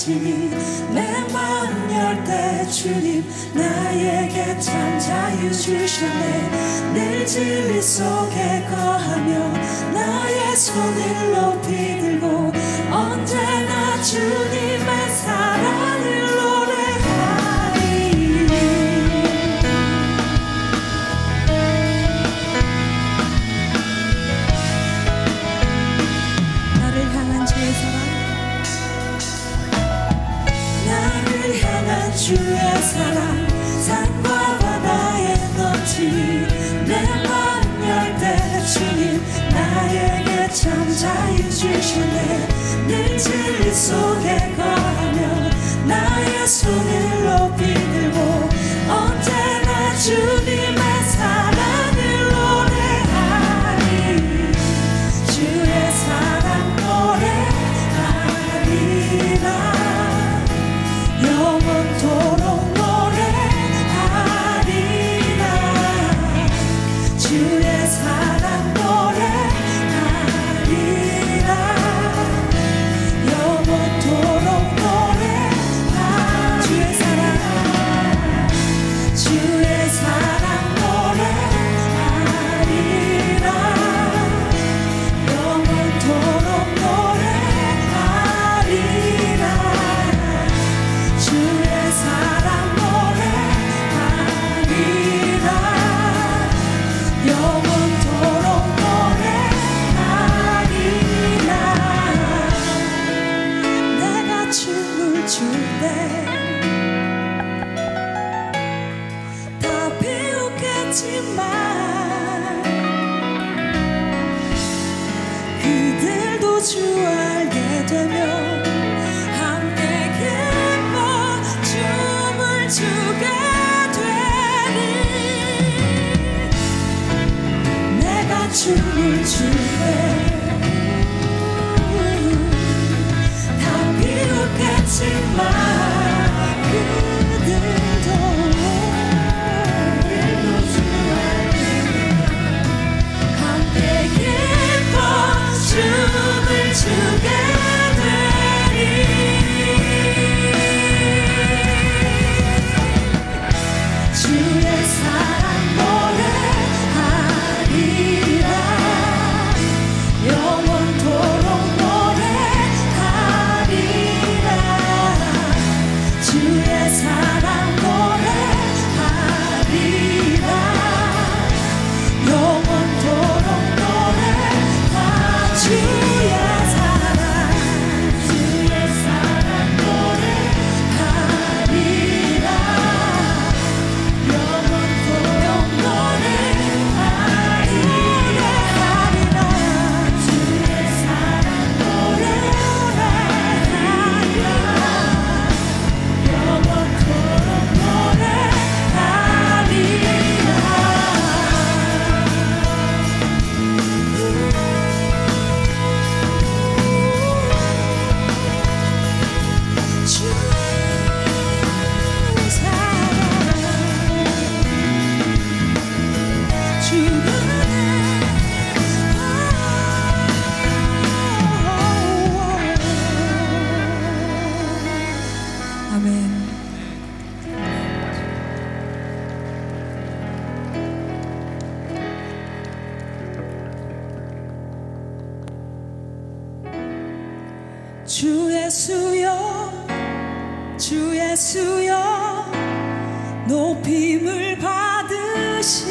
내 마음 열 때 주님 나에게 참 자유 주셨네. 늘 진리 속에 거하며 나의 손을 높이 들고 언제나 주님의 사랑을 노래하리. 나를 향한 주의 사랑, 나를 향한 주의 사랑 산과 바다에 넘치. 내 마음 열 때 주님 나에게 참 자유 주셨네. 늘 진리 속에 거하며 나의 손을 높이 들고 언제나 주님의 사랑을 노래하리. 주의 사랑 노래하리라. 영원토록 노래하리라. 주의 사랑 노래하리라. 영원토록 노래하리라. 주의 사랑, 주의 사랑 노래하리라. 영원토록 노래하리라. 주의 사랑 노래하리라. 영원토록 노래하리라. 내가 춤을 출 때 다 비웃겠지만 그들도 주 알게 되면 함께 기뻐 춤을 추게 되리. 내가 춤을 출 때 다 비웃겠지만 사랑 노래하리라 영원토록 노래하 주의 사랑 노래하리라 영원토록 노래하리라 주의 사랑 노래하리라 영원토록 아멘. 주 예수여 주 예수여 높임을 받으시옵소서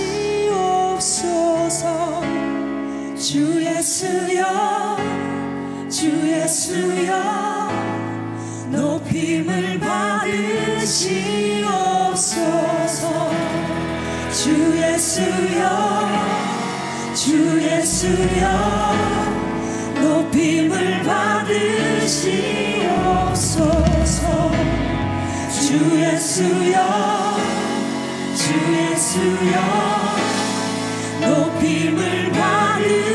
주 예수여 주 예수여 높임을 받으시옵소서 주 예수여 주 예수여 높임을 받으시옵소서 주 예수여 주 예수여 높임을 받으시옵소서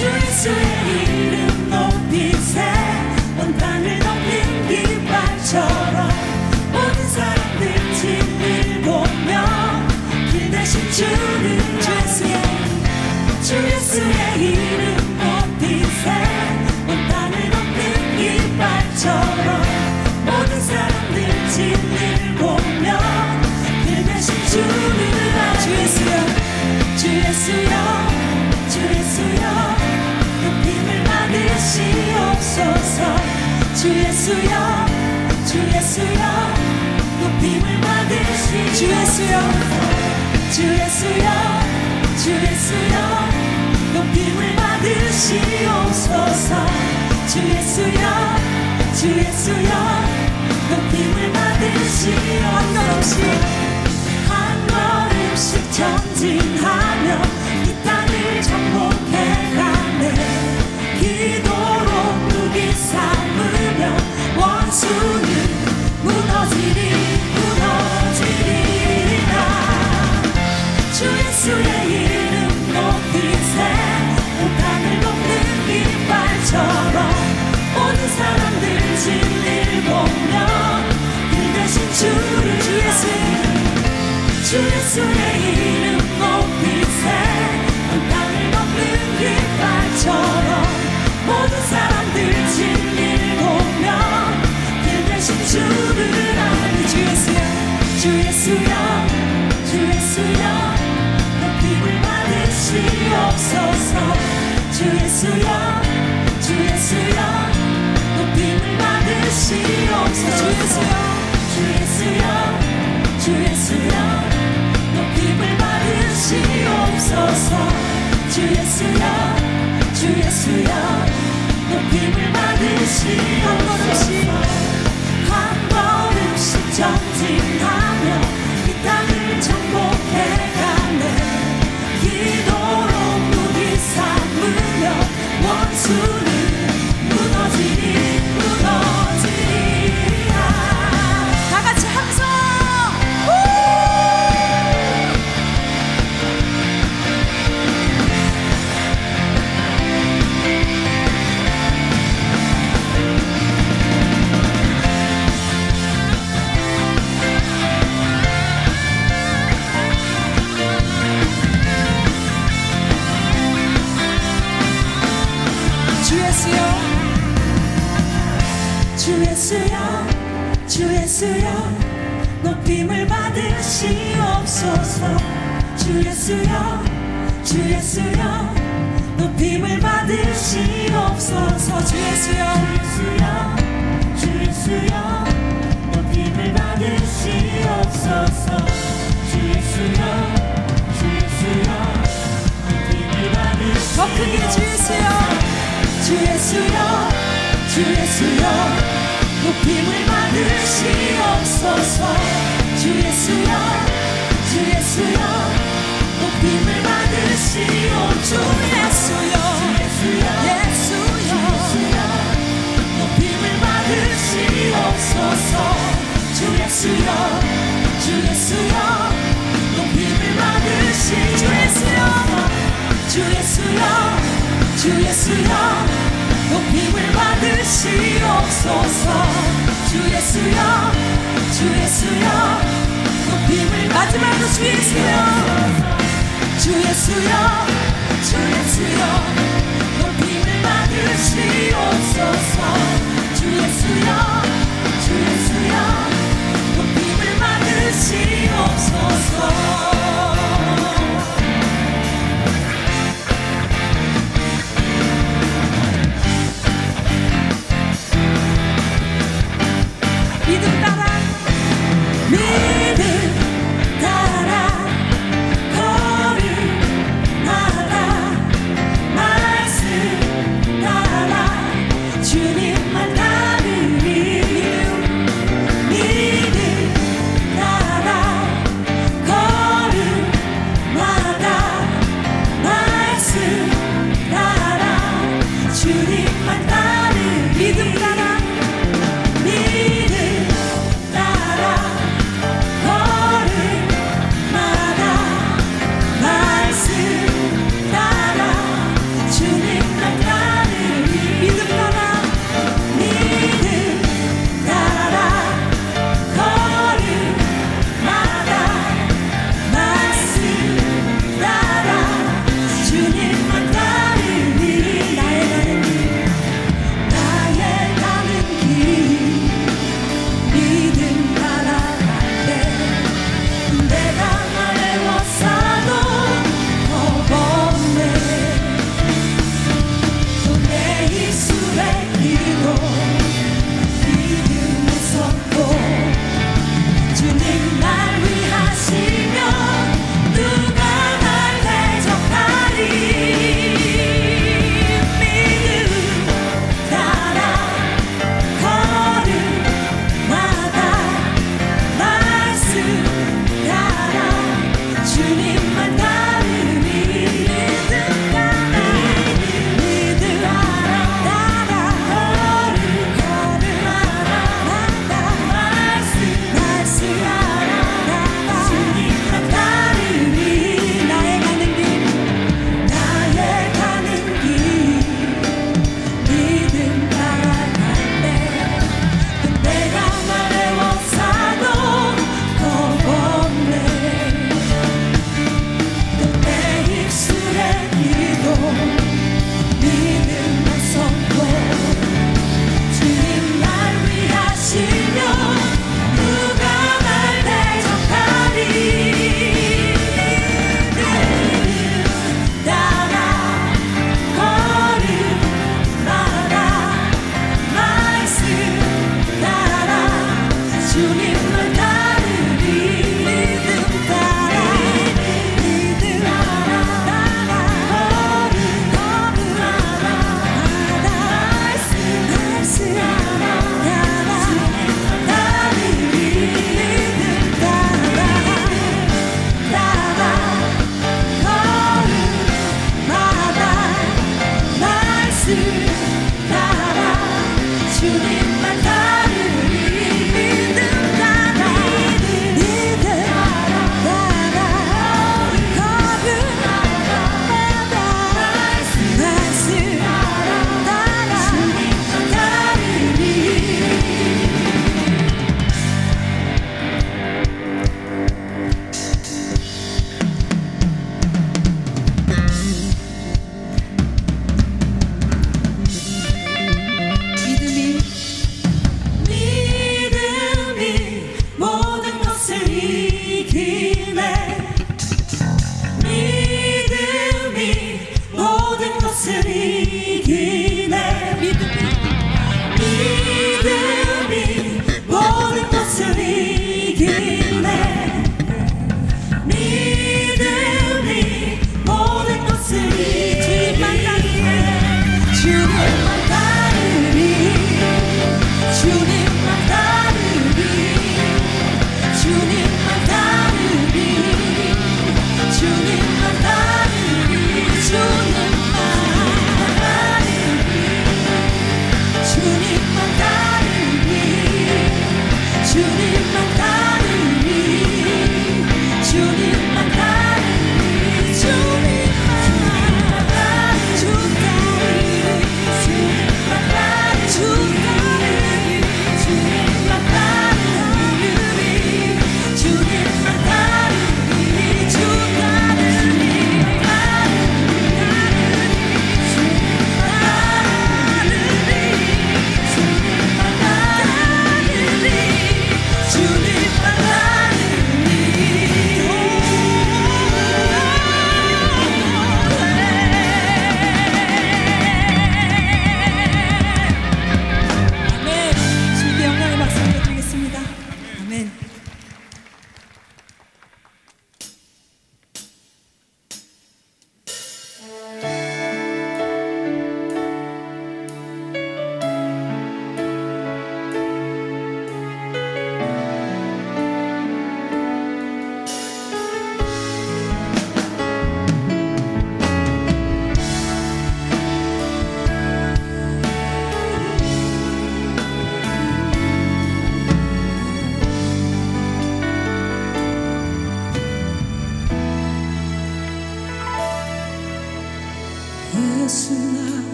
주 예수의 이름 높이세 온 땅을 덮는 깃발처럼 모든 사람들 진리를 보며 길 대신 주는 주 예수의 이름 높이세 온 땅을 덮는 깃발처럼 모든 사람들 진리를 보며 길 대신 주는 주 예수여 주 예수여 주 예수여 높임을 받으시옵소서 주 예수여 주 예수여 높임을 받으시옵소서 주 예수여 주 예수여 주 예수여 높임을 받으시옵소서 주 예수여 주 예수여 높임을 받으시옵소서 한 걸음씩 전진하며 이 땅을 정복해가네 기도로 무기 삼으며 원수는 무너지리라 주 예수의 이름 높이세 온 땅을 덮는 깃발처럼 모든 사람들 진리를 보며 길 대신 주를 주 예수의 이름 높이세 온 땅을 덮는 깃발처럼 모든 사람들 진리를 보며 길 대신 주를 아는 주 예수여 주 예수여 높임을 받으시옵소서 주 예수여 주 예수여 높임을 받으시옵소서 주 예수여 주 예수여 높임을 받으시옵소서 주 예수여 주 예수여 높임을 받으시옵소서 한 걸음씩 전진하며 이 땅을 정복해가네 기도로 무기 삼으며 원수는 무너지리라 다 같이 함성 주 예수여 주 예수여 주 예수여 높임을 받으시옵소서 주 예수여 주 예수여 높임을 받으시옵소서 주 예수여 주 예수여 높임을 받으시옵소서 주 예수여 주 예수여 높임을 받으시옵소서 더 크게 주 예수여 주 예수여 주 예수여 높임을 받으시옵소서 주 예수여 주 예수여 높임을 받으시오 주 예수여 예수여 높임을 받으시옵소서 주 예수여 주 예수여 높임을 받으시 주 예수여 주 예수여 주 예수여 높임을 받으시옵소서 주 예수여 주 예수여 높임을 마지막으로 주 예수여 주 예수여 주 예수여 높임을 받으시옵소서 주 예수여 주 예수여 높임을 받으시옵소서 믿음 따라 걸음마다 말씀 따라 주님만 따르리 믿음 따라 걸음마다 말씀 따라 주님만 따르리 믿음 따라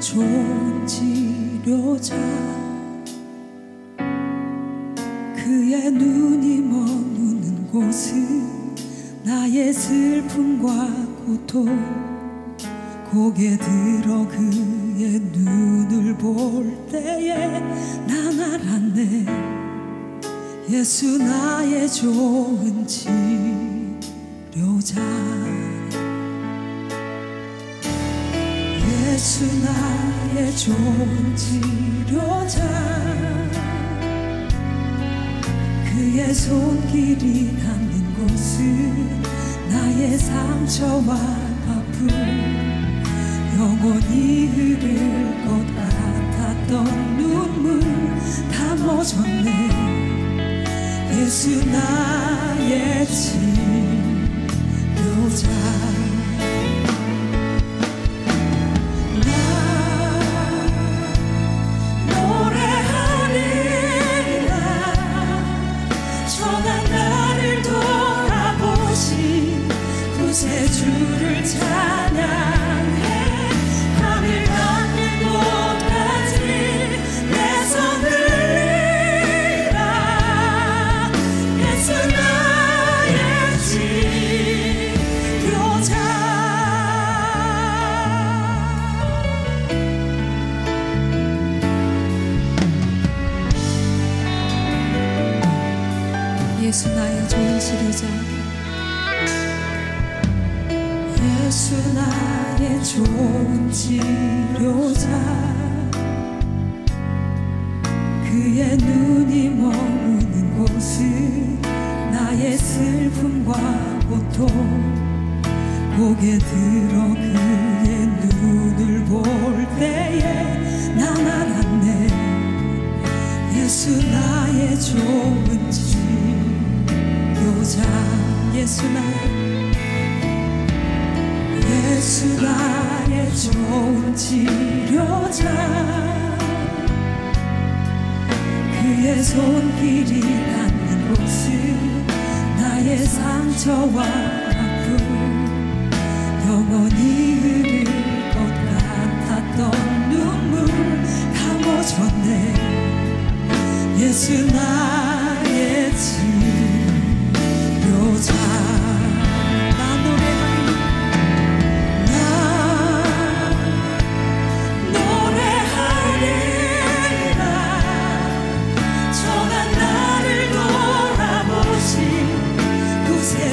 좋은 치료자 그의 눈이 머무는 곳은 나의 슬픔과 고통 고개 들어 그의 눈을 볼 때에 난 알았네 예수 나의 좋은 치료자 예수 나의 좋은 치료자 그의 손길이 닿는 곳은 나의 상처와 아픔 영원히 흐를 것 같았던 눈물 다 멎었네 예수 나의 치료자 주를 찬양해 하늘 닿는 곳까지 내 손을 들라 예수 나의 치료자 예수 나의 좋은 치료자 예수 나의 좋은 치료자 그의 눈이 머무는 곳은 나의 슬픔과 고통 고개 들어 그의 눈을 볼 때에 난 알았네 예수 나의 좋은 치료자 예수 나의 좋은 치료자 그의 손길이 닿는 곳은 나의 상처와 아픔 영원히 흐를 것 같았던 눈물 다 멎었네 예수 나의 치료자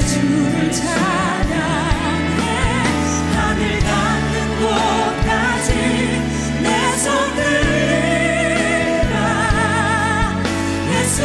주를 찬양해 하늘 닿는 곳까지 내 손 들라 예수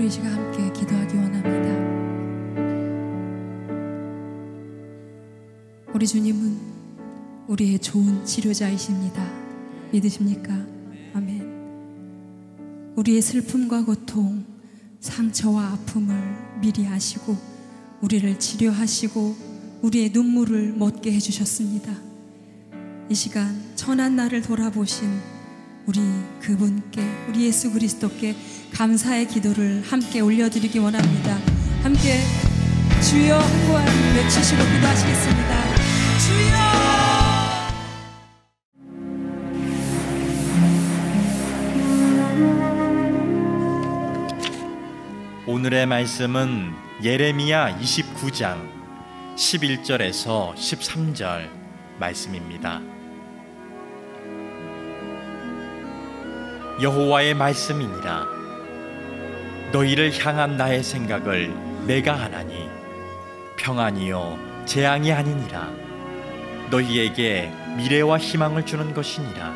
우리 이 시간 함께 기도하기 원합니다. 우리 주님은 우리의 좋은 치료자이십니다. 믿으십니까? 아멘. 우리의 슬픔과 고통, 상처와 아픔을 미리 아시고 우리를 치료하시고 우리의 눈물을 멎게 해주셨습니다. 이 시간 천한 나를 돌아보신 우리 그분께, 우리 예수 그리스도께 감사의 기도를 함께 올려드리기 원합니다. 함께 주여 한번 외치시고 기도하시겠습니다. 주여! 오늘의 말씀은 예레미야 29장 11절에서 13절 말씀입니다. 여호와의 말씀이니라. 너희를 향한 나의 생각을 내가 아나니 평안이요 재앙이 아니니라. 너희에게 미래와 희망을 주는 것이니라.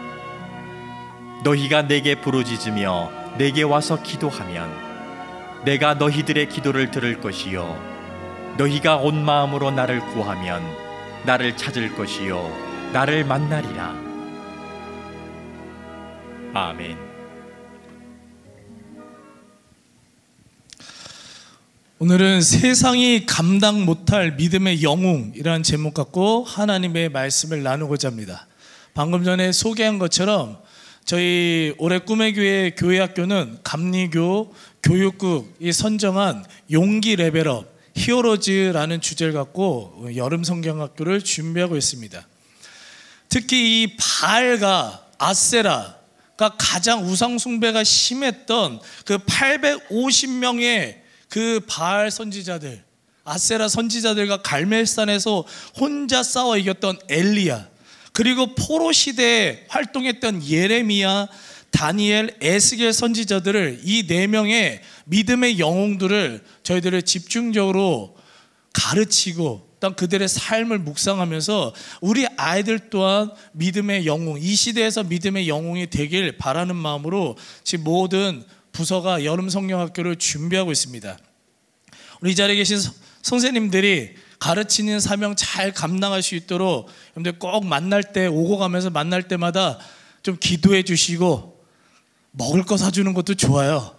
너희가 내게 부르짖으며 내게 와서 기도하면 내가 너희들의 기도를 들을 것이요 너희가 온 마음으로 나를 구하면 나를 찾을 것이요 나를 만나리라. 아멘. 오늘은 세상이 감당 못할 믿음의 영웅이라는 제목 갖고 하나님의 말씀을 나누고자 합니다. 방금 전에 소개한 것처럼 저희 올해 꿈의 교회 교회학교는 감리교 교육국이 선정한 용기 레벨업 히어로즈라는 주제를 갖고 여름 성경학교를 준비하고 있습니다. 특히 이 바알과 아세라가 가장 우상 숭배가 심했던 그 850명의 그 바알 선지자들, 아세라 선지자들과 갈멜산에서 혼자 싸워 이겼던 엘리야, 그리고 포로 시대에 활동했던 예레미야, 다니엘, 에스겔 선지자들을, 이 4명의 믿음의 영웅들을 저희들을 집중적으로 가르치고 또 그들의 삶을 묵상하면서 우리 아이들 또한 믿음의 영웅, 이 시대에서 믿음의 영웅이 되길 바라는 마음으로 지금 모든 부서가 여름 성경학교를 준비하고 있습니다. 우리 이 자리에 계신 선생님들이 가르치는 사명 잘 감당할 수 있도록 여러분들 꼭 만날 때, 오고 가면서 만날 때마다 좀 기도해 주시고 먹을 거 사주는 것도 좋아요.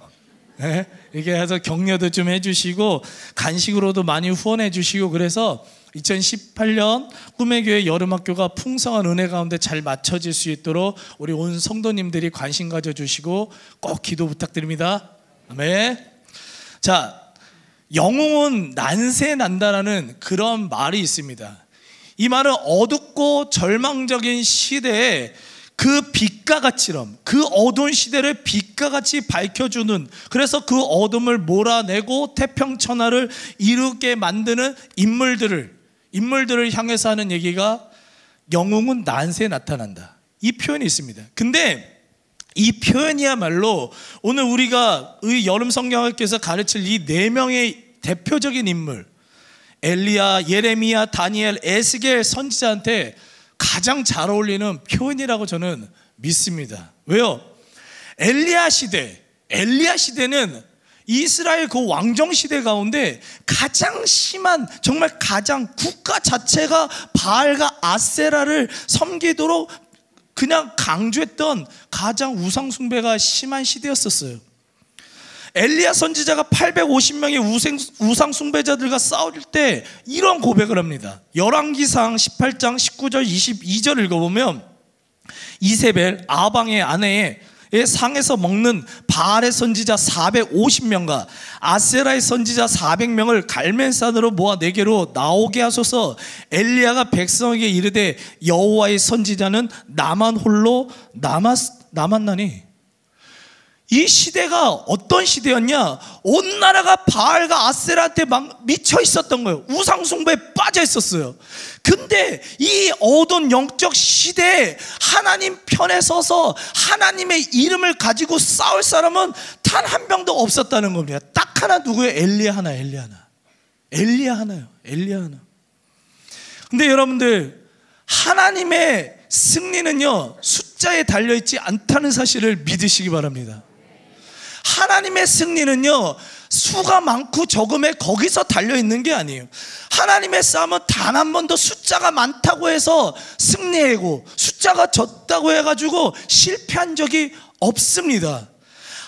네? 이렇게 해서 격려도 좀 해주시고 간식으로도 많이 후원해 주시고, 그래서 2018년 꿈의 교회 여름학교가 풍성한 은혜 가운데 잘 맞춰질 수 있도록 우리 온 성도님들이 관심 가져주시고 꼭 기도 부탁드립니다. 아멘. 자, 영웅은 난세 난다라는 그런 말이 있습니다. 이 말은 어둡고 절망적인 시대에 그 빛과 같이럼, 그 어두운 시대를 빛과 같이 밝혀주는, 그래서 그 어둠을 몰아내고 태평천하를 이루게 만드는 인물들을 향해서 하는 얘기가 영웅은 난세에 나타난다, 이 표현이 있습니다. 근데 이 표현이야말로 오늘 우리가 이 여름 성경학교에서 가르칠 이 4명의 대표적인 인물, 엘리야, 예레미야, 다니엘, 에스겔 선지자한테 가장 잘 어울리는 표현이라고 저는 믿습니다. 왜요? 엘리야 시대는 이스라엘 그 왕정 시대 가운데 가장 심한, 정말 가장 국가 자체가 바알과 아세라를 섬기도록 그냥 강조했던 가장 우상 숭배가 심한 시대였었어요. 엘리야 선지자가 850명의 우상 숭배자들과 싸울 때 이런 고백을 합니다. 열왕기상 18장 19절 22절 읽어보면, 이세벨 아방의 아내의 상에서 먹는 바알의 선지자 450명과 아세라의 선지자 400명을 갈멜산으로 모아 내게로 나오게 하소서. 엘리야가 백성에게 이르되 여호와의 선지자는 나만 홀로 남았나니. 이 시대가 어떤 시대였냐? 온 나라가 바알과 아세라한테 막 미쳐 있었던 거예요. 우상숭배에 빠져 있었어요. 근데 이 어두운 영적 시대에 하나님 편에 서서 하나님의 이름을 가지고 싸울 사람은 단 한 명도 없었다는 겁니다. 딱 하나, 누구예요? 엘리야 하나요. 근데 여러분들, 하나님의 승리는요 숫자에 달려있지 않다는 사실을 믿으시기 바랍니다. 하나님의 승리는요 수가 많고 적음에 거기서 달려있는 게 아니에요. 하나님의 싸움은 단 한 번도 숫자가 많다고 해서 승리하고 숫자가 적다고 해가지고 실패한 적이 없습니다.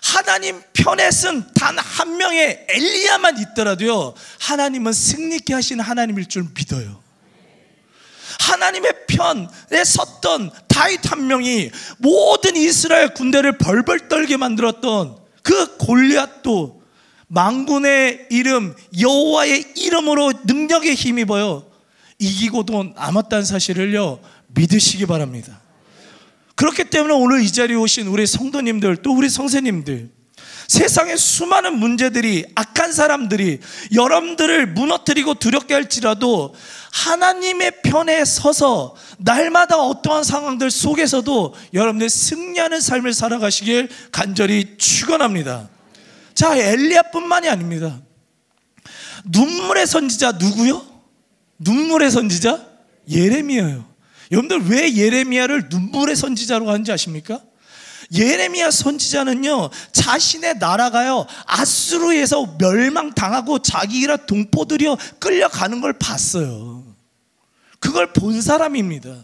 하나님 편에 쓴 단 한 명의 엘리야만 있더라도요, 하나님은 승리케 하신 하나님일 줄 믿어요. 하나님의 편에 섰던 다윗 한 명이 모든 이스라엘 군대를 벌벌 떨게 만들었던 그 골리앗도 만군의 이름 여호와의 이름으로 능력에 힘입어요 이기고도 남았다는 사실을요 믿으시기 바랍니다. 그렇기 때문에 오늘 이 자리에 오신 우리 성도님들, 또 우리 선생님들, 세상의 수많은 문제들이, 악한 사람들이 여러분들을 무너뜨리고 두렵게 할지라도 하나님의 편에 서서 날마다 어떠한 상황들 속에서도 여러분들 승리하는 삶을 살아가시길 간절히 축원합니다. 자, 엘리야뿐만이 아닙니다. 눈물의 선지자 누구요? 눈물의 선지자? 예레미야예요. 여러분들 왜 예레미야를 눈물의 선지자로 하는지 아십니까? 예레미야 선지자는요, 자신의 나라가요 아수르에서 멸망당하고 자기가 동포들이요 끌려가는 걸 봤어요. 그걸 본 사람입니다.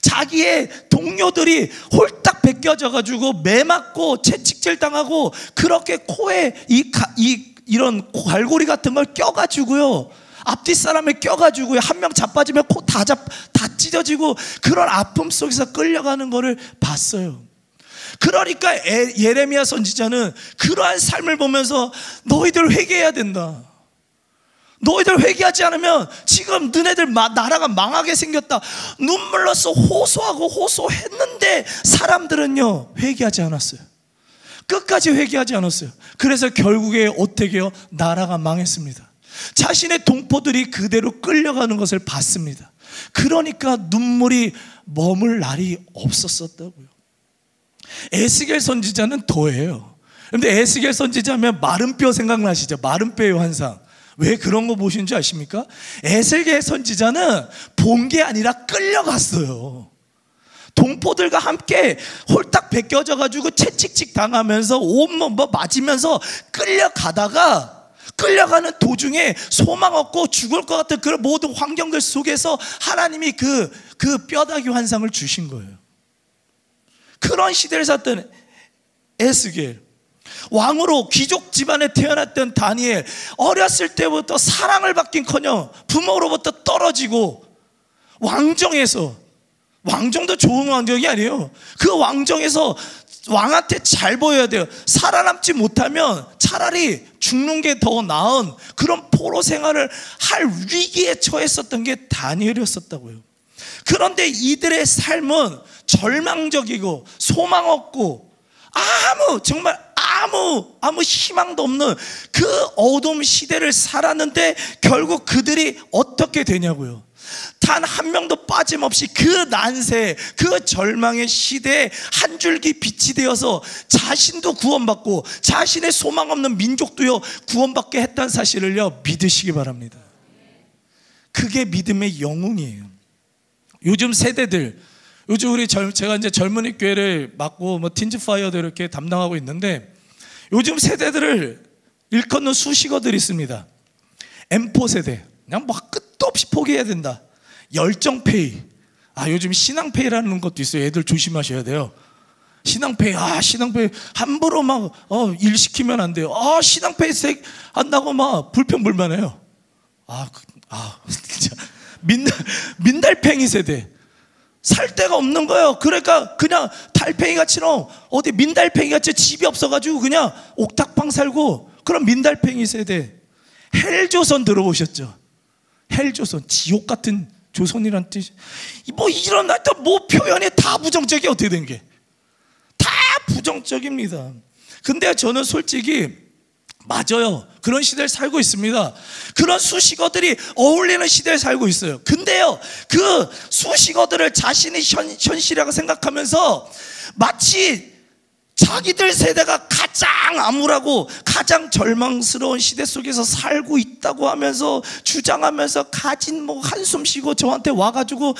자기의 동료들이 홀딱 벗겨져 가지고 매 맞고 채찍질 당하고 그렇게 코에 이런 갈고리 같은 걸 껴가지고요, 앞뒤 사람을 껴가지고 한 명 자빠지면 코 다 찢어지고 그런 아픔 속에서 끌려가는 거를 봤어요. 그러니까 예레미야 선지자는 그러한 삶을 보면서 너희들 회개해야 된다. 너희들 회개하지 않으면 지금 너네들 나라가 망하게 생겼다. 눈물로써 호소하고 호소했는데 사람들은요 회개하지 않았어요. 끝까지 회개하지 않았어요. 그래서 결국에 어떻게 해요? 나라가 망했습니다. 자신의 동포들이 그대로 끌려가는 것을 봤습니다. 그러니까 눈물이 머물 날이 없었었다고요. 에스겔 선지자는 더해요. 근데 에스겔 선지자면 마른 뼈 생각나시죠? 마른 뼈의 환상. 왜 그런 거 보신 줄 아십니까? 에스겔 선지자는 본 게 아니라 끌려갔어요. 동포들과 함께 홀딱 벗겨져 가지고 채찍질 당하면서 온몸 맞으면서 끌려가는 도중에 소망 없고 죽을 것 같은 그런 모든 환경들 속에서 하나님이 그 뼈다귀 환상을 주신 거예요. 그런 시대를 살던 에스겔, 왕으로 귀족 집안에 태어났던 다니엘, 어렸을 때부터 사랑을 받긴커녕 부모로부터 떨어지고 왕정도 좋은 왕정이 아니에요. 그 왕정에서 왕한테 잘 보여야 돼요. 살아남지 못하면 차라리 죽는 게 더 나은 그런 포로 생활을 할 위기에 처했었던 게 다니엘이었었다고요. 그런데 이들의 삶은 절망적이고 소망 없고 정말 아무 희망도 없는 그 어두운 시대를 살았는데 결국 그들이 어떻게 되냐고요. 단 한 명도 빠짐없이 그 난세, 그 절망의 시대에 한 줄기 빛이 되어서 자신도 구원받고 자신의 소망 없는 민족도요 구원받게 했다는 사실을요 믿으시기 바랍니다. 그게 믿음의 영웅이에요. 요즘 세대들, 요즘 제가 이제 젊은이 교회를 맡고 틴즈파이어도 이렇게 담당하고 있는데, 요즘 세대들을 일컫는 수식어들이 있습니다. M4 세대, 그냥 끝도 없이 포기해야 된다. 열정페이, 요즘 신앙페이라는 것도 있어요. 애들 조심하셔야 돼요. 신앙페이, 신앙페이 함부로 일 시키면 안 돼요. 신앙페이 한다고 불평불만해요. 진짜 민달팽이 세대, 살 데가 없는 거예요. 그러니까 그냥 달팽이같이는 어디 민달팽이같이 집이 없어가지고 그냥 옥탑방 살고, 그런 민달팽이 세대. 헬조선 들어보셨죠? 헬조선, 지옥 같은 조선이란 뜻. 이런 하여튼 표현이 다 부정적이 어떻게 된 게? 다 부정적입니다. 근데 저는 솔직히 맞아요. 그런 시대를 살고 있습니다. 그런 수식어들이 어울리는 시대에 살고 있어요. 근데요, 그 수식어들을 자신의 현실이라고 생각하면서 마치 자기들 세대가 가장 암울하고 가장 절망스러운 시대 속에서 살고 있다고 하면서 주장하면서 가진 한숨 쉬고 저한테 와가지고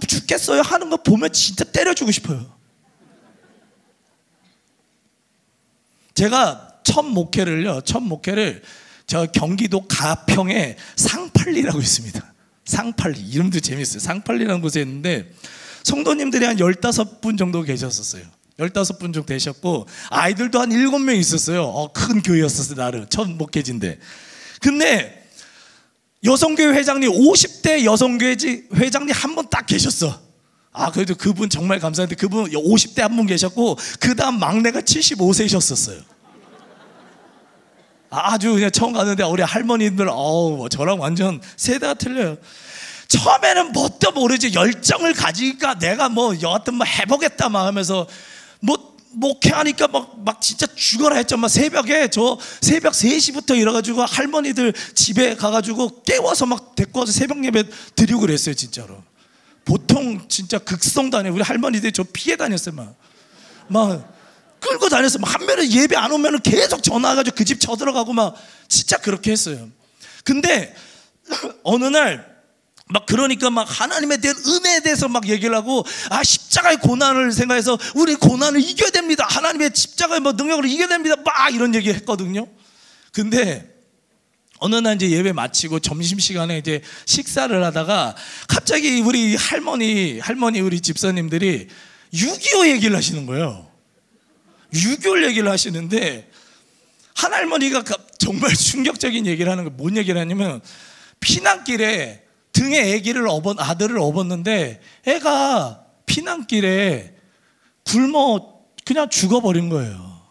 죽겠어요 하는 거 보면 진짜 때려주고 싶어요. 제가 첫 목회를 저 경기도 가평에 상팔리라고 있습니다. 상팔리, 이름도 재밌어요. 상팔리라는 곳에 있는데 성도님들이 한 15분 정도 계셨었어요. 15분 정도 되셨고 아이들도 한 7명 있었어요. 큰 교회였었어요. 나름 첫 목회지인데. 근데 여성교회 회장님, 50대 여성교회 회장님 한 분 딱 계셨어. 그래도 그분 정말 감사한데 그분 50대 한 분 계셨고 그 다음 막내가 75세셨었어요. 아주 그냥 처음 갔는데 우리 할머니들 저랑 완전 세대가 틀려요. 처음에는 뭣도 모르지 열정을 가지니까 내가 여하튼 해보겠다 막 하면서 목회하니까 막 진짜 죽어라 했죠. 막 새벽에 저 새벽 3시부터 일어나가지고 할머니들 집에 가가지고 깨워서 막 데리고 와서 새벽 예배 드리고 그랬어요. 진짜로. 보통 진짜 극성도 아니에요. 우리 할머니들이 저 피해 다녔어요. 막 끌고 다녔어요. 한 명은 예배 안 오면 계속 전화해가지고 그 집 쳐들어가고 막 진짜 그렇게 했어요. 근데 어느 날 막 그러니까 막 하나님에 대한 은혜에 대해서 막 얘기를 하고 십자가의 고난을 생각해서 우리 고난을 이겨야 됩니다. 하나님의 십자가의 능력으로 이겨야 됩니다. 막 이런 얘기 했거든요. 근데 어느 날 이제 예배 마치고 점심시간에 이제 식사를 하다가 갑자기 우리 할머니 우리 집사님들이 6.25 얘기를 하시는 거예요. 6.25 얘기를 하시는데 한 할머니가 정말 충격적인 얘기를 하는 거예요. 뭔 얘기를 하냐면 피난길에 등에 아들을 업었는데 애가 피난길에 굶어 그냥 죽어버린 거예요.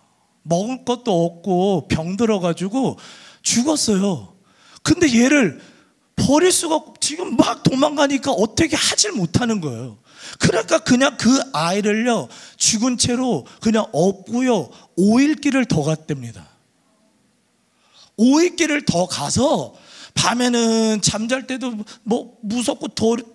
먹을 것도 없고 병 들어가지고 죽었어요. 근데 얘를 버릴 수가 없고 지금 막 도망가니까 어떻게 하질 못하는 거예요. 그러니까 그냥 그 아이를요 죽은 채로 그냥 업고요 5일 길을 더 갔답니다. 5일 길을 더 가서 밤에는 잠잘 때도 무섭고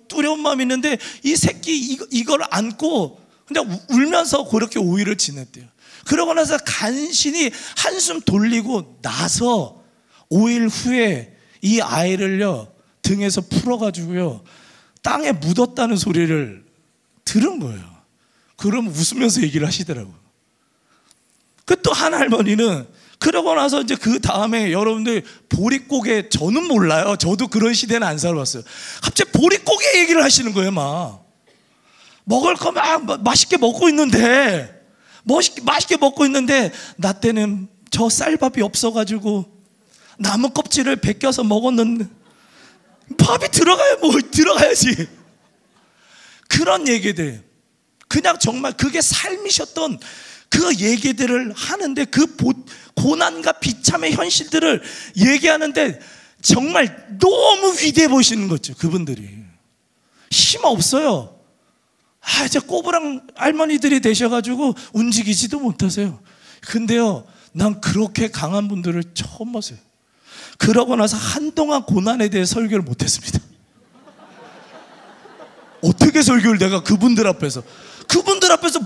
두려운 마음이 있는데 이 새끼 이걸 안고 그냥 울면서 그렇게 5일을 지냈대요. 그러고 나서 간신히 한숨 돌리고 나서 5일 후에 이 아이를요 등에서 풀어가지고요 땅에 묻었다는 소리를 들은 거예요. 그럼 웃으면서 얘기를 하시더라고요. 그 또 한 할머니는 그러고 나서 이제 그 다음에 여러분들 보릿고개, 저는 몰라요. 저도 그런 시대는 안 살아봤어요. 갑자기 보릿고개 얘기를 하시는 거예요. 막 먹을 거 막 맛있게 먹고 있는데 나 때는 저 쌀밥이 없어가지고 나무 껍질을 벗겨서 먹었는데 밥이 들어가야지. 그런 얘기들, 그냥 정말 그게 삶이셨던 그 얘기들을 하는데 그 고난과 비참의 현실들을 얘기하는데 정말 너무 위대해 보이시는 거죠. 그분들이 힘 없어요. 이제 꼬부랑 할머니들이 되셔가지고 움직이지도 못하세요. 근데요 난 그렇게 강한 분들을 처음 봤어요. 그러고 나서 한동안 고난에 대해 설교를 못했습니다. 어떻게 설교를 내가 그분들 앞에서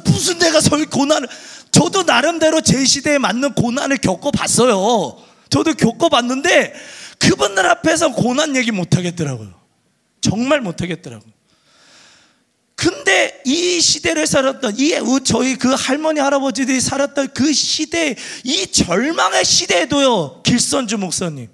무슨 내가 고난을, 저도 나름대로 제 시대에 맞는 고난을 겪어봤어요. 저도 겪어봤는데 그분들 앞에서 고난 얘기 못하겠더라고요. 정말 못하겠더라고요. 근데 이 시대를 살았던 저희 그 할머니 할아버지들이 살았던 그 시대, 이 절망의 시대에도요 길선주 목사님,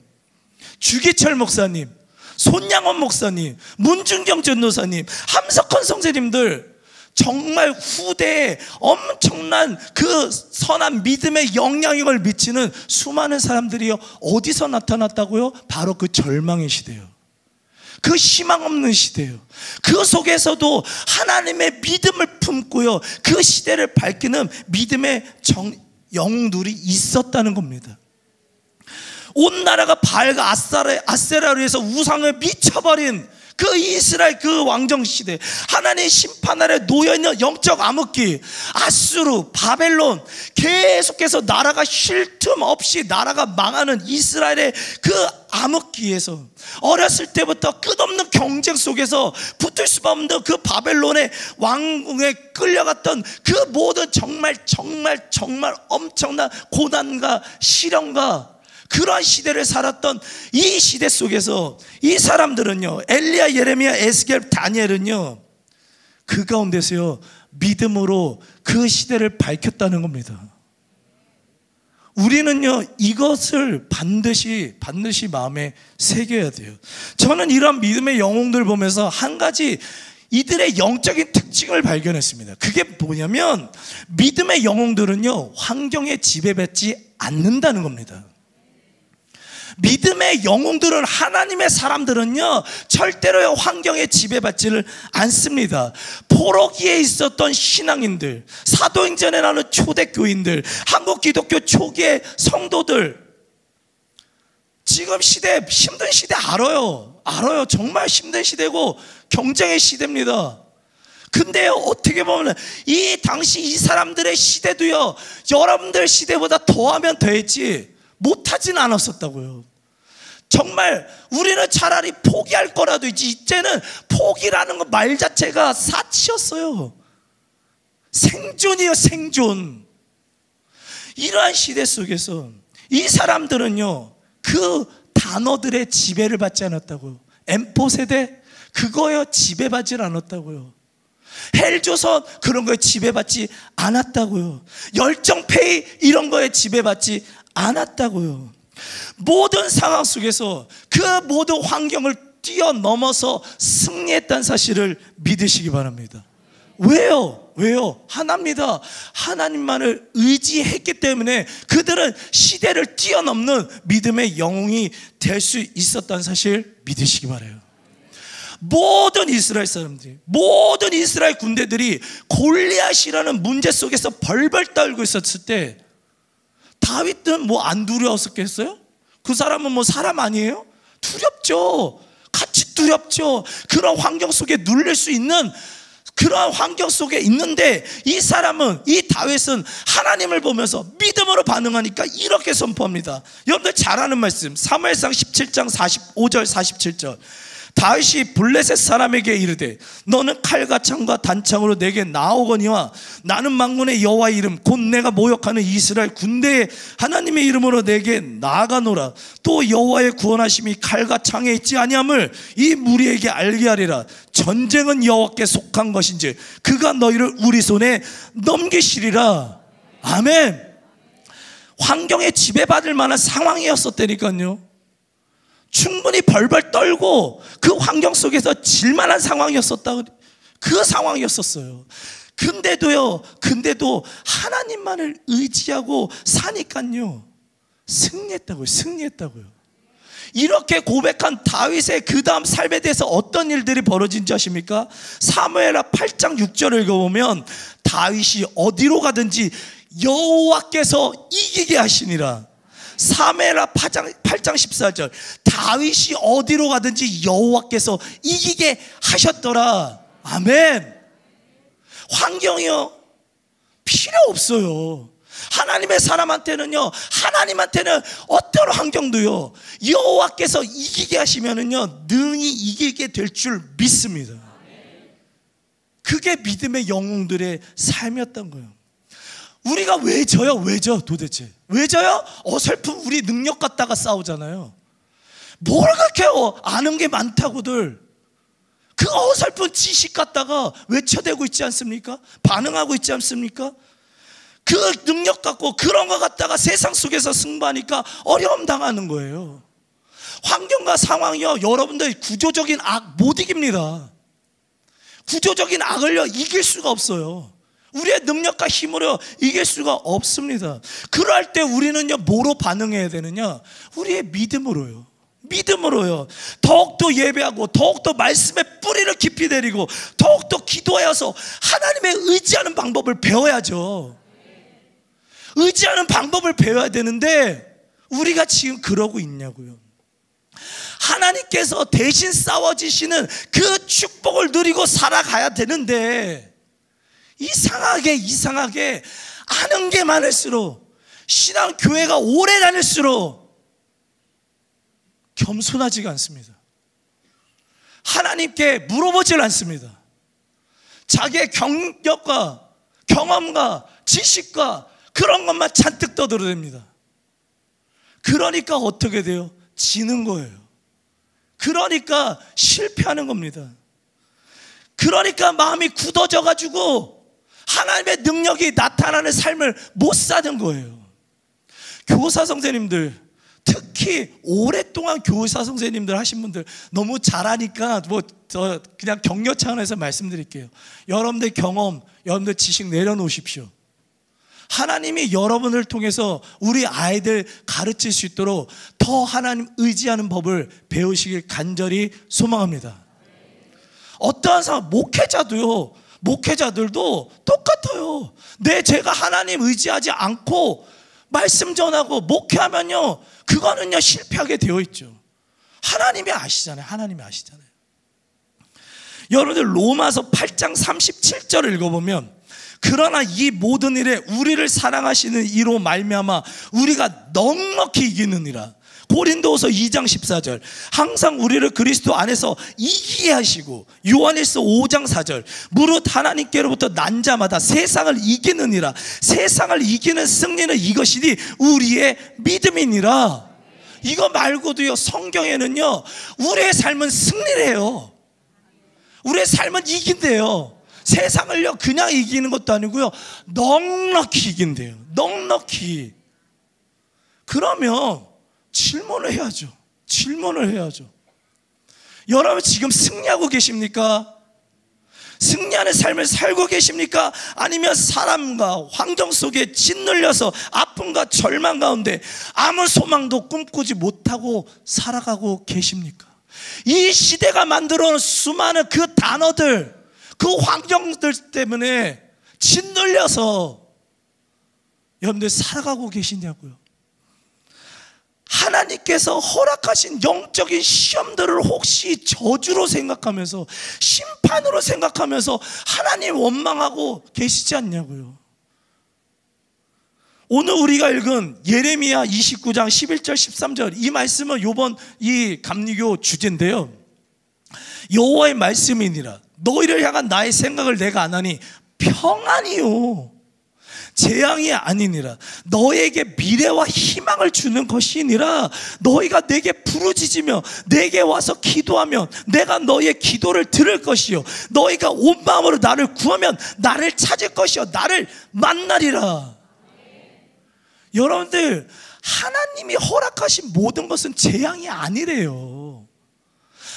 주기철 목사님, 손양원 목사님, 문중경 전도사님, 함석헌 선생님들 정말 후대에 엄청난 그 선한 믿음의 영향력을 미치는 수많은 사람들이 어디서 나타났다고요? 바로 그 절망의 시대요. 그 희망 없는 시대요. 그 속에서도 하나님의 믿음을 품고요 그 시대를 밝히는 믿음의 영웅들이 있었다는 겁니다. 온 나라가 바알과 아세라로 해서 우상을 미쳐버린 그 이스라엘 그 왕정 시대, 하나님의 심판 아래 놓여있는 영적 암흑기, 아수르, 바벨론, 계속해서 나라가 쉴 틈 없이 나라가 망하는 이스라엘의 그 암흑기에서 어렸을 때부터 끝없는 경쟁 속에서 붙을 수밖에 없는 그 바벨론의 왕궁에 끌려갔던 그 모든 정말 엄청난 고난과 시련과 그러한 시대를 살았던 이 시대 속에서 이 사람들은요, 엘리야, 예레미야, 에스겔, 다니엘은요, 그 가운데서요 믿음으로 그 시대를 밝혔다는 겁니다. 우리는요, 이것을 반드시 마음에 새겨야 돼요. 저는 이런 믿음의 영웅들 보면서 한 가지 이들의 영적인 특징을 발견했습니다. 그게 뭐냐면 믿음의 영웅들은요, 환경에 지배받지 않는다는 겁니다. 믿음의 영웅들은, 하나님의 사람들은요, 절대로 환경에 지배받지를 않습니다. 포로기에 있었던 신앙인들, 사도행전에 나오는 초대교인들, 한국 기독교 초기의 성도들, 지금 시대, 힘든 시대 알아요. 정말 힘든 시대고 경쟁의 시대입니다. 근데 어떻게 보면 이 당시 이 사람들의 시대도요, 여러분들 시대보다 더하면 더했지 못하진 않았었다고요. 정말 우리는 차라리 포기할 거라도 있지, 이제는 포기라는 거 말 자체가 사치였어요. 생존이에요, 생존. 이러한 시대 속에서 이 사람들은요, 그 단어들의 지배를 받지 않았다고요. M4 세대 그거요, 지배받지 않았다고요. 헬조선 그런 거에 지배받지 않았다고요. 열정페이 이런 거에 지배받지 않았다고요. 모든 상황 속에서 그 모든 환경을 뛰어넘어서 승리했다는 사실을 믿으시기 바랍니다. 왜요? 하나입니다. 하나님만을 의지했기 때문에 그들은 시대를 뛰어넘는 믿음의 영웅이 될 수 있었다는 사실 믿으시기 바라요. 모든 이스라엘 사람들이, 모든 이스라엘 군대들이 골리앗이라는 문제 속에서 벌벌 떨고 있었을 때 다윗은 뭐 안 두려웠었겠어요? 그 사람은 뭐 사람 아니에요? 두렵죠. 같이 두렵죠. 그런 환경 속에 눌릴 수 있는 그런 환경 속에 있는데, 이 사람은, 이 다윗은 하나님을 보면서 믿음으로 반응하니까 이렇게 선포합니다. 여러분들 잘 아는 말씀, 사무엘상 17장 45절 47절. 다윗이 블레셋 사람에게 이르되 너는 칼과 창과 단창으로 내게 나오거니와 나는 만군의 여호와의 이름 곧 내가 모욕하는 이스라엘 군대의 하나님의 이름으로 내게 나아가노라. 또 여호와의 구원하심이 칼과 창에 있지 아니함을 이 무리에게 알게 하리라. 전쟁은 여호와께 속한 것인지 그가 너희를 우리 손에 넘기시리라. 아멘. 환경에 지배받을 만한 상황이었었다니까요. 충분히 벌벌 떨고 그 환경 속에서 질만한 상황이었었다. 그 상황이었었어요. 근데도 하나님만을 의지하고 사니까요, 승리했다고요. 이렇게 고백한 다윗의 그 다음 삶에 대해서 어떤 일들이 벌어진지 아십니까? 사무엘하 8장 6절을 읽어보면 다윗이 어디로 가든지 여호와께서 이기게 하시니라. 사무엘하 8장 14절, 다윗이 어디로 가든지 여호와께서 이기게 하셨더라. 아멘. 환경이요, 필요 없어요. 하나님의 사람한테는요, 하나님한테는 어떤 환경도요, 여호와께서 이기게 하시면은요, 능히 이기게 될 줄 믿습니다. 그게 믿음의 영웅들의 삶이었던 거예요. 우리가 왜 져요? 도대체 왜 져요? 어설픈 우리 능력 갖다가 싸우잖아요. 뭘 그렇게 아는 게 많다고들 그 어설픈 지식 갖다가 외쳐대고 있지 않습니까? 반응하고 있지 않습니까? 그 능력 갖고 그런 거 갖다가 세상 속에서 승부하니까 어려움 당하는 거예요. 환경과 상황이요, 여러분들 구조적인 악 못 이깁니다. 구조적인 악을요, 이길 수가 없어요. 우리의 능력과 힘으로 이길 수가 없습니다. 그럴 때 우리는요, 뭐로 반응해야 되느냐? 우리의 믿음으로요. 더욱더 예배하고, 더욱더 말씀의 뿌리를 깊이 내리고, 더욱더 기도하여서 하나님의 의지하는 방법을 배워야죠. 의지하는 방법을 배워야 되는데 우리가 지금 그러고 있냐고요. 하나님께서 대신 싸워지시는 그 축복을 누리고 살아가야 되는데, 이상하게 아는 게 많을수록, 신앙 교회가 오래 다닐수록 겸손하지가 않습니다. 하나님께 물어보질 않습니다. 자기의 경력과 경험과 지식과 그런 것만 잔뜩 떠들어댑니다. 그러니까 어떻게 돼요? 지는 거예요. 그러니까 실패하는 겁니다. 그러니까 마음이 굳어져 가지고 하나님의 능력이 나타나는 삶을 못 사는 거예요. 교사 선생님들, 특히 오랫동안 교사 선생님들 하신 분들 너무 잘하니까 그냥 격려 차원에서 말씀드릴게요. 여러분들 경험, 여러분들 지식 내려놓으십시오. 하나님이 여러분을 통해서 우리 아이들 가르칠 수 있도록 더 하나님 의지하는 법을 배우시길 간절히 소망합니다. 어떠한 상황, 목회자들도 똑같아요. 제가 하나님 의지하지 않고 말씀 전하고 목회하면요, 그거는요 실패하게 되어 있죠. 하나님이 아시잖아요. 여러분들 로마서 8장 37절을 읽어보면, 그러나 이 모든 일에 우리를 사랑하시는 이로 말미암아 우리가 넉넉히 이기느니라. 고린도후서 2장 14절, 항상 우리를 그리스도 안에서 이기게 하시고, 요한일서 5장 4절, 무릇 하나님께로부터 난 자마다 세상을 이기느니라. 세상을 이기는 승리는 이것이니 우리의 믿음이니라. 이거 말고도요, 성경에는요, 우리의 삶은 승리래요. 우리의 삶은 이긴대요. 세상을요 그냥 이기는 것도 아니고요, 넉넉히 이긴대요. 넉넉히. 그러면 질문을 해야죠. 여러분 지금 승리하고 계십니까? 승리하는 삶을 살고 계십니까? 아니면 사람과 환경 속에 짓눌려서 아픔과 절망 가운데 아무 소망도 꿈꾸지 못하고 살아가고 계십니까? 이 시대가 만들어 놓은 수많은 그 단어들, 그 환경들 때문에 짓눌려서 여러분들 살아가고 계시냐고요. 하나님께서 허락하신 영적인 시험들을 혹시 저주로 생각하면서, 심판으로 생각하면서 하나님 원망하고 계시지 않냐고요. 오늘 우리가 읽은 예레미야 29장 11절 13절, 이 말씀은 이번 이 감리교 주제인데요. 여호와의 말씀이니라. 너희를 향한 나의 생각을 내가 안 하니 평안이요 재앙이 아니니라. 너에게 미래와 희망을 주는 것이니라. 너희가 내게 부르짖으며 내게 와서 기도하면 내가 너희의 기도를 들을 것이요, 너희가 온 마음으로 나를 구하면 나를 찾을 것이요, 나를 만나리라. 여러분들, 하나님이 허락하신 모든 것은 재앙이 아니래요.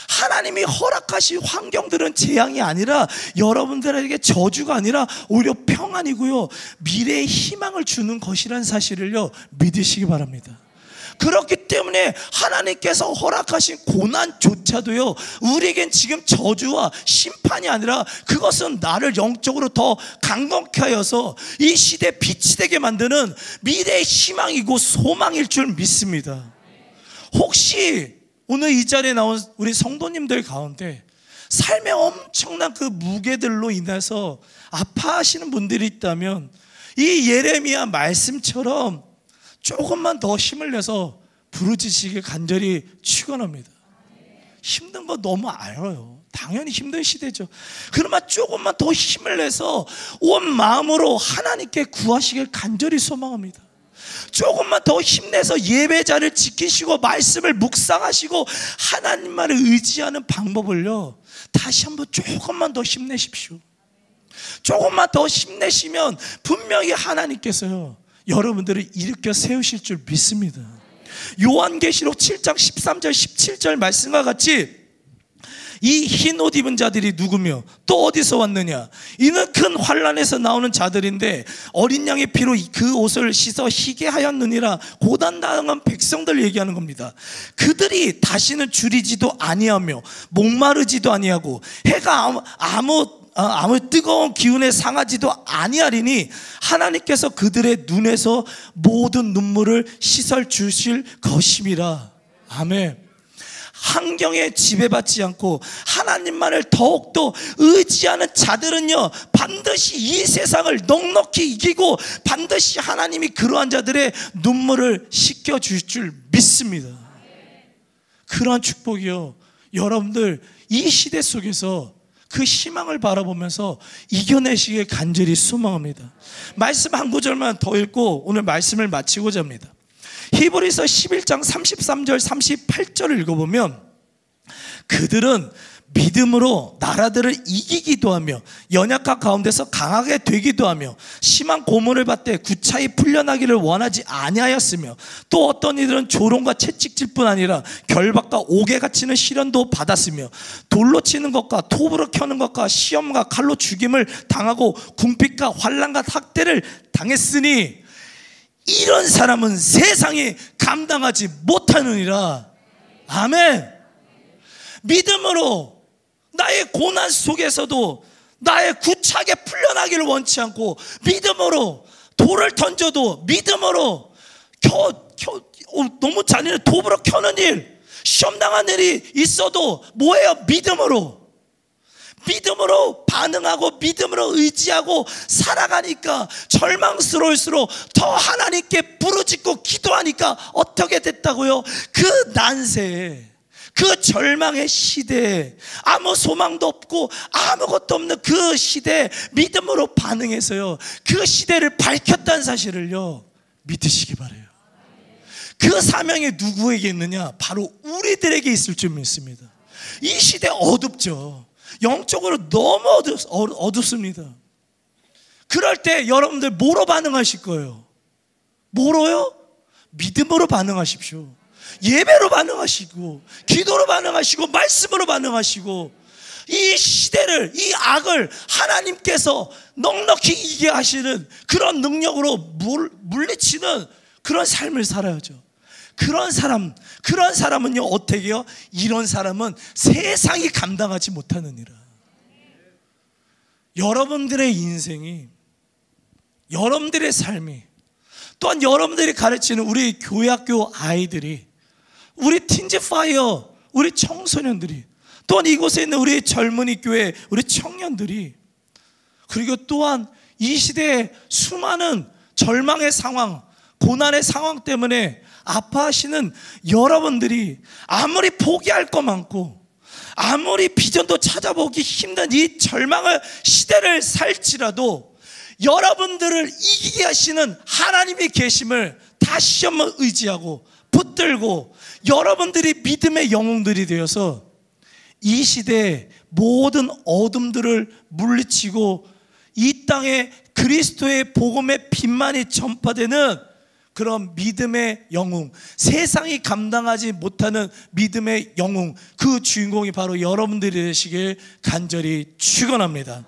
하나님이 허락하신 환경들은 재앙이 아니라, 여러분들에게 저주가 아니라 오히려 평안이고요, 미래의 희망을 주는 것이라는 사실을요 믿으시기 바랍니다. 그렇기 때문에 하나님께서 허락하신 고난조차도요, 우리에겐 지금 저주와 심판이 아니라 그것은 나를 영적으로 더 강건케 하여서 이 시대에 빛이 되게 만드는 미래의 희망이고 소망일 줄 믿습니다. 혹시 오늘 이 자리에 나온 우리 성도님들 가운데 삶의 엄청난 그 무게들로 인해서 아파하시는 분들이 있다면, 이 예레미야 말씀처럼 조금만 더 힘을 내서 부르짖으시길 간절히 축원합니다. 힘든 거 너무 알아요. 당연히 힘든 시대죠. 그러나 조금만 더 힘을 내서 온 마음으로 하나님께 구하시길 간절히 소망합니다. 조금만 더 힘내서 예배자를 지키시고 말씀을 묵상하시고 하나님만을 의지하는 방법을요 다시 한번 조금만 더 힘내십시오. 조금만 더 힘내시면 분명히 하나님께서요 여러분들을 일으켜 세우실 줄 믿습니다. 요한계시록 7장 13절 17절 말씀과 같이 이 흰 옷 입은 자들이 누구며 또 어디서 왔느냐? 이는 큰 환란에서 나오는 자들인데 어린 양의 피로 그 옷을 씻어 희게 하였느니라. 고난당한 백성들 얘기하는 겁니다. 그들이 다시는 줄이지도 아니하며 목마르지도 아니하고 해가 아무 뜨거운 기운에 상하지도 아니하리니 하나님께서 그들의 눈에서 모든 눈물을 씻어 주실 것임이라. 아멘. 환경에 지배받지 않고 하나님만을 더욱더 의지하는 자들은요 반드시 이 세상을 넉넉히 이기고 반드시 하나님이 그러한 자들의 눈물을 씻겨줄 줄 믿습니다. 그러한 축복이요 여러분들 이 시대 속에서 그 희망을 바라보면서 이겨내시길 간절히 소망합니다. 말씀 한 구절만 더 읽고 오늘 말씀을 마치고자 합니다. 히브리서 11장 33절 38절을 읽어보면 그들은 믿음으로 나라들을 이기기도 하며 연약한 가운데서 강하게 되기도 하며 심한 고문을 받되 구차히 풀려나기를 원하지 아니하였으며 또 어떤 이들은 조롱과 채찍질 뿐 아니라 결박과 옥에 갇히는 시련도 받았으며 돌로 치는 것과 톱으로 켜는 것과 시험과 칼로 죽임을 당하고 궁핍과 환난과 학대를 당했으니 이런 사람은 세상이 감당하지 못하느니라. 아멘. 믿음으로 나의 고난 속에서도 나의 구차하게 풀려나기를 원치 않고, 믿음으로 돌을 던져도 믿음으로 너무 잔인해 톱으로 켜는 일, 시험당한 일이 있어도 뭐예요? 믿음으로 반응하고 믿음으로 의지하고 살아가니까 절망스러울수록 더 하나님께 부르짖고 기도하니까 어떻게 됐다고요? 그 난세에, 그 절망의 시대에, 아무 소망도 없고 아무것도 없는 그 시대에 믿음으로 반응해서요, 그 시대를 밝혔다는 사실을요 믿으시기 바라요. 그 사명이 누구에게 있느냐? 바로 우리들에게 있을 줄 믿습니다. 이 시대 어둡죠. 영적으로 너무 어둡습니다. 그럴 때 여러분들 뭐로 반응하실 거예요? 뭐로요? 믿음으로 반응하십시오. 예배로 반응하시고, 기도로 반응하시고, 말씀으로 반응하시고, 이 시대를, 이 악을 하나님께서 넉넉히 이기게 하시는 그런 능력으로 물리치는 그런 삶을 살아야죠. 그런 사람은요 어떻게 해요? 이런 사람은 세상이 감당하지 못하느니라. 여러분들의 인생이, 여러분들의 삶이, 또한 여러분들이 가르치는 우리 교회학교 아이들이, 우리 틴즈파이어, 우리 청소년들이, 또한 이곳에 있는 우리 젊은이 교회, 우리 청년들이, 그리고 또한 이 시대의 수많은 절망의 상황, 고난의 상황 때문에 아파하시는 여러분들이 아무리 포기할 거 많고 아무리 비전도 찾아보기 힘든 이 절망의 시대를 살지라도 여러분들을 이기게 하시는 하나님의 계심을 다시 한번 의지하고 붙들고 여러분들이 믿음의 영웅들이 되어서 이 시대의 모든 어둠들을 물리치고 이 땅에 그리스도의 복음의 빛만이 전파되는 그런 믿음의 영웅, 세상이 감당하지 못하는 믿음의 영웅, 그 주인공이 바로 여러분들이 되시길 간절히 축원합니다.